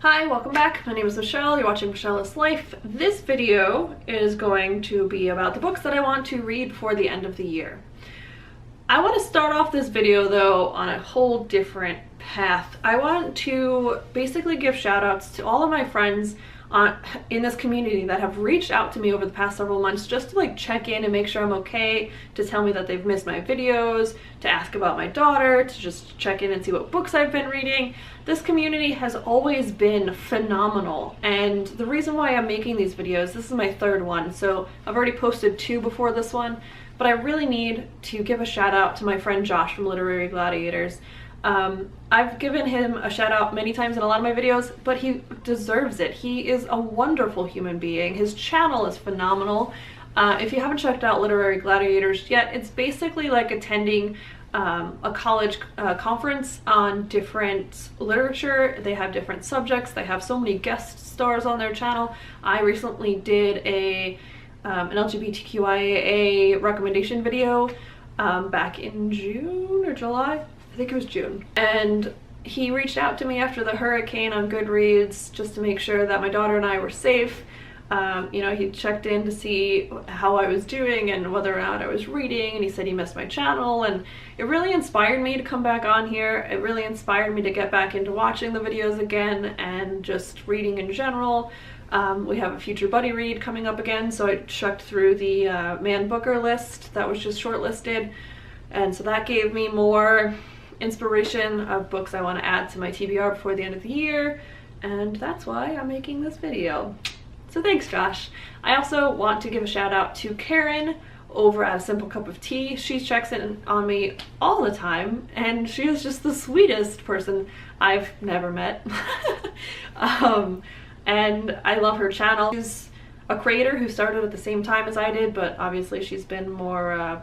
Hi, welcome back. My name is Michelle. You're watching Michelle's Life. This video is going to be about the books that I want to read before the end of the year. I want to start off this video though on a whole different path. I want to basically give shout outs to all of my friends in this community that have reached out to me over the past several months just to check in and make sure I'm okay, to tell me that they've missed my videos, to ask about my daughter, to just check in and see what books I've been reading. This community has always been phenomenal, and the reason why I'm making these videos, this is my third one, so I've already posted two before this one, but I really need to give a shout out to my friend Josh from Literary Gladiators. I've given him a shout out many times in a lot of my videos, but he deserves it. He is a wonderful human being. His channel is phenomenal. If you haven't checked out Literary Gladiators yet, it's basically like attending a college conference on different literature. They have different subjects. They have so many guest stars on their channel. I recently did an LGBTQIA recommendation video back in June or July. I think it was June. And he reached out to me after the hurricane on Goodreads just to make sure that my daughter and I were safe. You know, he checked in to see how I was doing and whether or not I was reading, and he said he missed my channel, and it really inspired me to come back on here. It really inspired me to get back into watching the videos again and just reading in general. We have a future buddy read coming up again, so I checked through the Man Booker list that was just shortlisted, and so that gave me more inspiration of books I want to add to my TBR before the end of the year, and that's why I'm making this video. So thanks, Josh. I also want to give a shout out to Karen over at A Simple Cup of Tea. She checks in on me all the time, and she is just the sweetest person I've never met. And I love her channel. She's a creator who started at the same time as I did, but obviously she's been more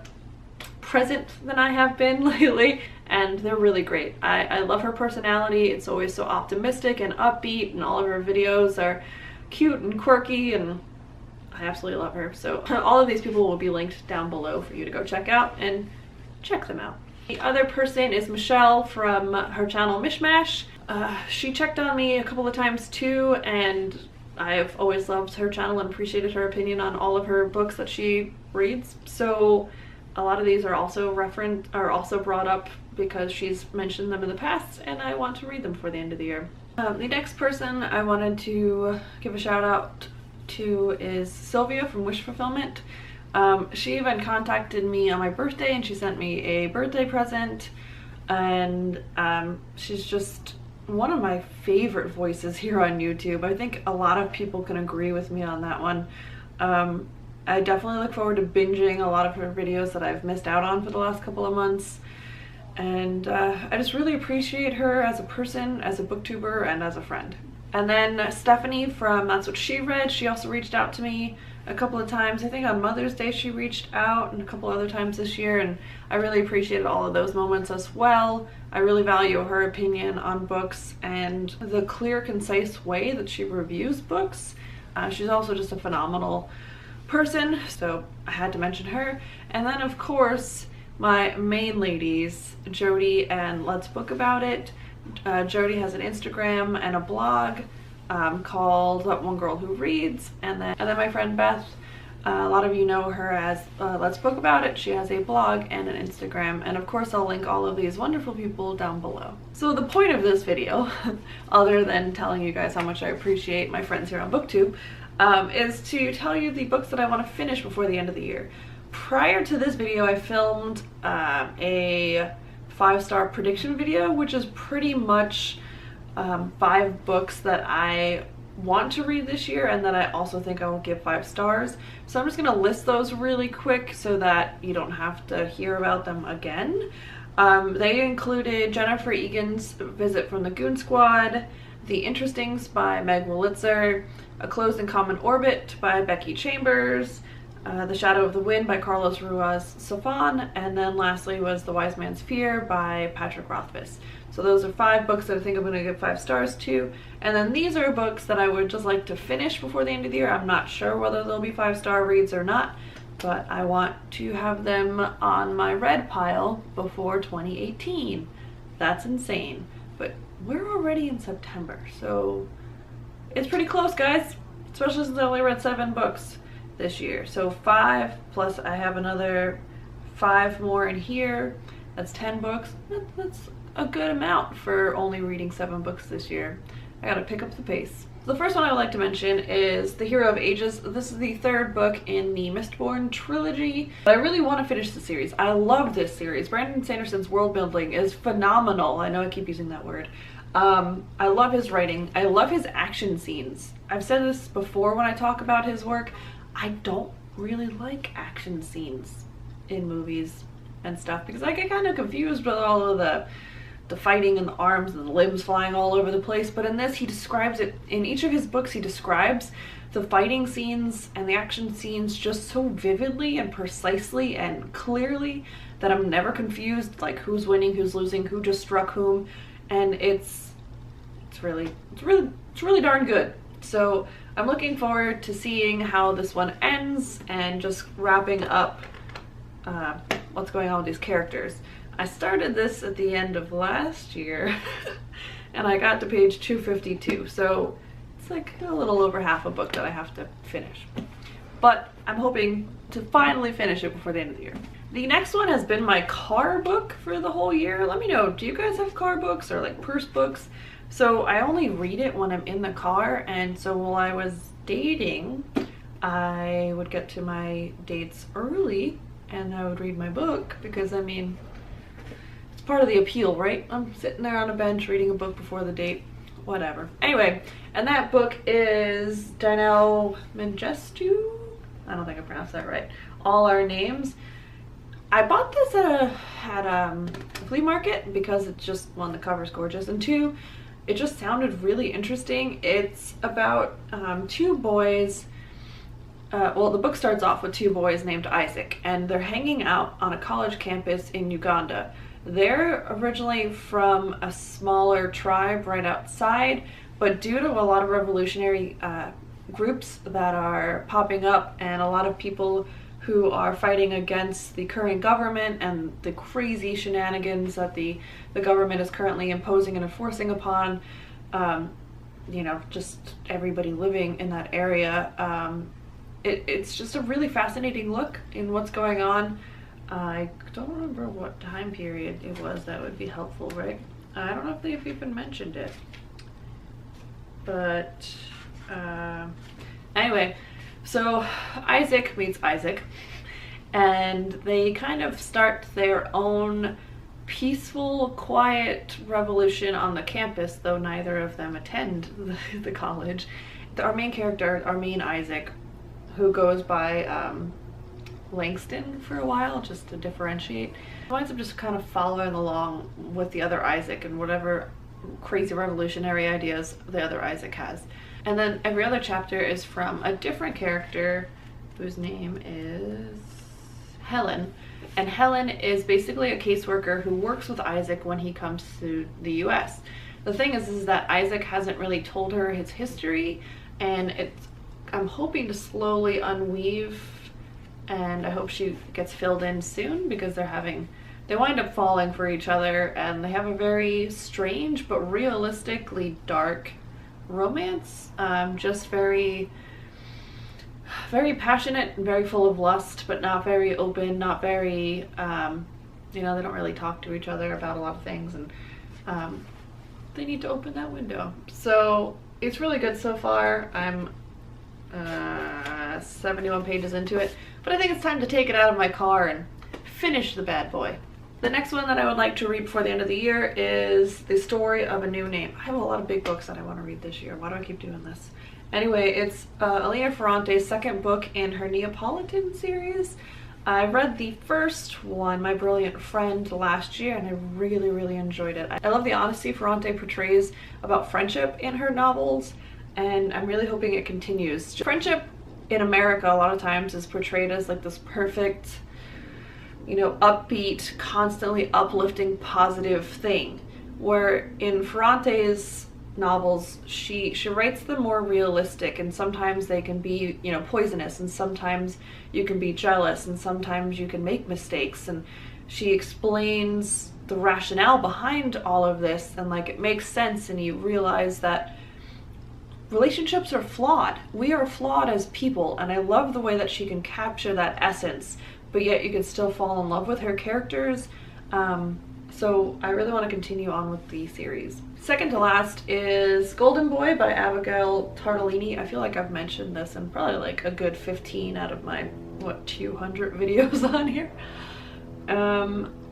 present than I have been lately, and they're really great. I love her personality. It's always so optimistic and upbeat, and all of her videos are cute and quirky, and I absolutely love her. So all of these people will be linked down below for you to go check out and check them out. The other person is Michelle from her channel Mishmash. She checked on me a couple of times too, and I've always loved her channel and appreciated her opinion on all of her books that she reads. So a lot of these are also brought up because she's mentioned them in the past, and I want to read them before the end of the year. The next person I wanted to give a shout out to is Sylvia from Wish Fulfillment. She even contacted me on my birthday, and she sent me a birthday present, and she's just one of my favorite voices here on YouTube. I think a lot of people can agree with me on that one. I definitely look forward to binging a lot of her videos that I've missed out on for the last couple of months. And I just really appreciate her as a person, as a booktuber, and as a friend. And then Stephanie from That's What She Read, she also reached out to me a couple of times. I think on Mother's Day she reached out, and a couple other times this year, and I really appreciated all of those moments as well. I really value her opinion on books and the clear, concise way that she reviews books. She's also just a phenomenal person, so I had to mention her. And then of course my main ladies, Jody and Let's Book About It. Jody has an Instagram and a blog called That One Girl Who Reads, and then my friend Beth, a lot of you know her as Let's Book About It. She has a blog and an Instagram, and of course I'll link all of these wonderful people down below. So the point of this video, other than telling you guys how much I appreciate my friends here on BookTube, is to tell you the books that I want to finish before the end of the year. Prior to this video, I filmed a 5-star prediction video, which is pretty much 5 books that I want to read this year and that I also think I will give 5 stars. So I'm just going to list those really quick so that you don't have to hear about them again. They included Jennifer Egan's Visit from the Goon Squad, The Interestings by Meg Wolitzer, A Closed and Common Orbit by Becky Chambers, The Shadow of the Wind by Carlos Ruiz Zafón, and then lastly was The Wise Man's Fear by Patrick Rothfuss. So those are 5 books that I think I'm going to give 5 stars to. And then these are books that I would just like to finish before the end of the year. I'm not sure whether they'll be 5-star reads or not, but I want to have them on my read pile before 2018. That's insane. But we're already in September, so it's pretty close, guys, especially since I only read 7 books this year. So 5 plus I have another 5 more in here. That's 10 books. That's a good amount for only reading 7 books this year. I gotta pick up the pace. The first one I would like to mention is The Hero of Ages. This is the 3rd book in the Mistborn trilogy. I really want to finish the series. I love this series. Brandon Sanderson's world building is phenomenal. I know I keep using that word. I love his writing. I love his action scenes. I've said this before when I talk about his work. I don't really like action scenes in movies and stuff because I get kind of confused with all of the fighting and the arms and the limbs flying all over the place. But in this, he describes it, in each of his books, he describes the fighting scenes and the action scenes just so vividly and precisely and clearly that I'm never confused, like who's winning, who's losing, who just struck whom. And it's really darn good. So I'm looking forward to seeing how this one ends and just wrapping up what's going on with these characters. I started this at the end of last year and I got to page 252, so it's like a little over half a book that I have to finish. But I'm hoping to finally finish it before the end of the year. The next one has been my car book for the whole year. Let me know, do you guys have car books or like purse books? So I only read it when I'm in the car, and so while I was dating, I would get to my dates early and I would read my book because, I mean, it's part of the appeal, right? I'm sitting there on a bench reading a book before the date, whatever. Anyway, and that book is Danielle Mengestu? I don't think I pronounced that right. All Our Names. I bought this at a flea market because it's just, one, the cover's gorgeous, and 2, it just sounded really interesting. It's about 2 boys. Well, the book starts off with 2 boys named Isaac, and they're hanging out on a college campus in Uganda. They're originally from a smaller tribe right outside, but due to a lot of revolutionary groups that are popping up and a lot of people who are fighting against the current government and the crazy shenanigans that the government is currently imposing and enforcing upon, you know, just everybody living in that area, it's just a really fascinating look in what's going on. I don't remember what time period it was. That would be helpful, right? I don't know if they've even mentioned it. But anyway, so Isaac meets Isaac, and they kind of start their own peaceful, quiet revolution on the campus, though neither of them attend the college. Our main character, our main Isaac, who goes by Langston for a while, just to differentiate, winds up just kind of following along with the other Isaac and whatever crazy revolutionary ideas the other Isaac has. And then every other chapter is from a different character whose name is Helen. And Helen is basically a caseworker who works with Isaac when he comes to the US. The thing is that Isaac hasn't really told her his history, and I'm hoping to slowly unweave, and I hope she gets filled in soon because they wind up falling for each other, and they have a very strange but realistically dark romance. Just very passionate and very full of lust, but not very open, not very, you know, they don't really talk to each other about a lot of things, and they need to open that window. So it's really good so far. I'm 71 pages into it, but I think it's time to take it out of my car and finish the bad boy. The next one that I would like to read before the end of the year is The Story of a New Name. I have a lot of big books that I want to read this year. Why do I keep doing this? Anyway, it's Elena Ferrante's second book in her Neapolitan series. I read the first one, My Brilliant Friend, last year, and I really, really enjoyed it. I love the honesty Ferrante portrays about friendship in her novels, and I'm really hoping it continues. Friendship in America a lot of times is portrayed as like this perfect, you know, upbeat, constantly uplifting, positive thing, where in Ferrante's novels she writes them more realistic, and sometimes they can be, you know, poisonous, and sometimes you can be jealous, and sometimes you can make mistakes, and she explains the rationale behind all of this, and like it makes sense, and you realize that relationships are flawed. We are flawed as people, and I love the way that she can capture that essence, but yet you can still fall in love with her characters. So I really want to continue on with the series. Second to last is Golden Boy by Abigail Tartolini. I feel like I've mentioned this in probably like a good 15 out of my, what, 200 videos on here.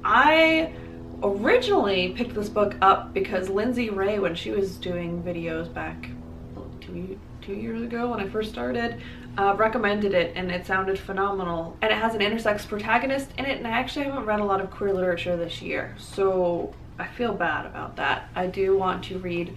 I originally picked this book up because Lindsay Ray, when she was doing videos back 2 years ago when I first started, recommended it, and it sounded phenomenal. And it has an intersex protagonist in it, and I actually haven't read a lot of queer literature this year, so I feel bad about that. I do want to read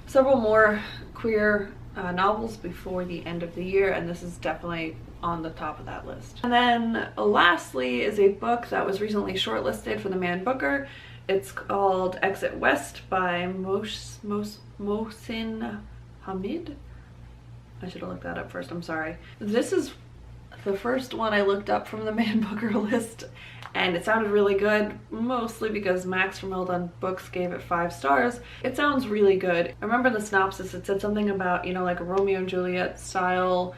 several more queer novels before the end of the year, and this is definitely on the top of that list. And then lastly is a book that was recently shortlisted for the Man Booker. It's called Exit West by Mohsin Hamid. I should have looked that up first, I'm sorry. This is the first one I looked up from the Man Booker list, and it sounded really good, mostly because Max from Well Done Books gave it 5 stars. It sounds really good. I remember in the synopsis it said something about, you know, like a Romeo and Juliet style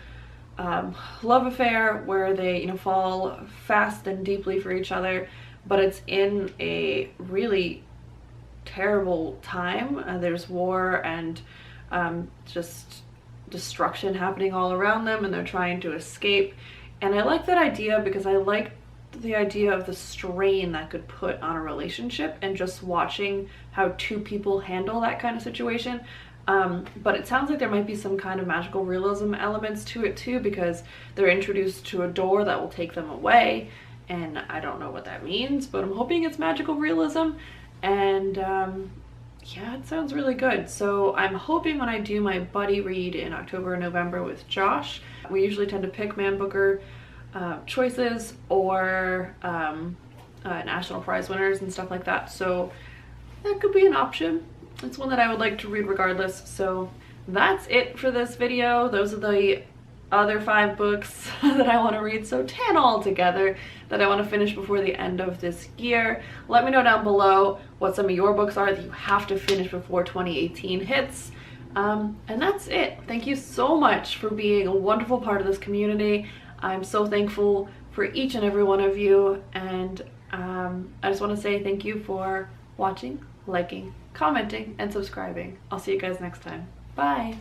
love affair where they, you know, fall fast and deeply for each other, but it's in a really terrible time. There's war and just destruction happening all around them, and they're trying to escape. And I like that idea because I like the idea of the strain that could put on a relationship and just watching how two people handle that kind of situation. But it sounds like there might be some kind of magical realism elements to it too, because they're introduced to a door that will take them away, and I don't know what that means, but I'm hoping it's magical realism. And yeah, it sounds really good. So I'm hoping when I do my buddy read in October and November with Josh, we usually tend to pick Man Booker choices or National Prize winners and stuff like that. So that could be an option. It's one that I would like to read regardless. So that's it for this video. Those are the other 5 books that I want to read, so 10 altogether that I want to finish before the end of this year. Let me know down below what some of your books are that you have to finish before 2018 hits. And that's it. Thank you so much for being a wonderful part of this community. I'm so thankful for each and every one of you, and I just want to say thank you for watching, liking, commenting, and subscribing. I'll see you guys next time. Bye!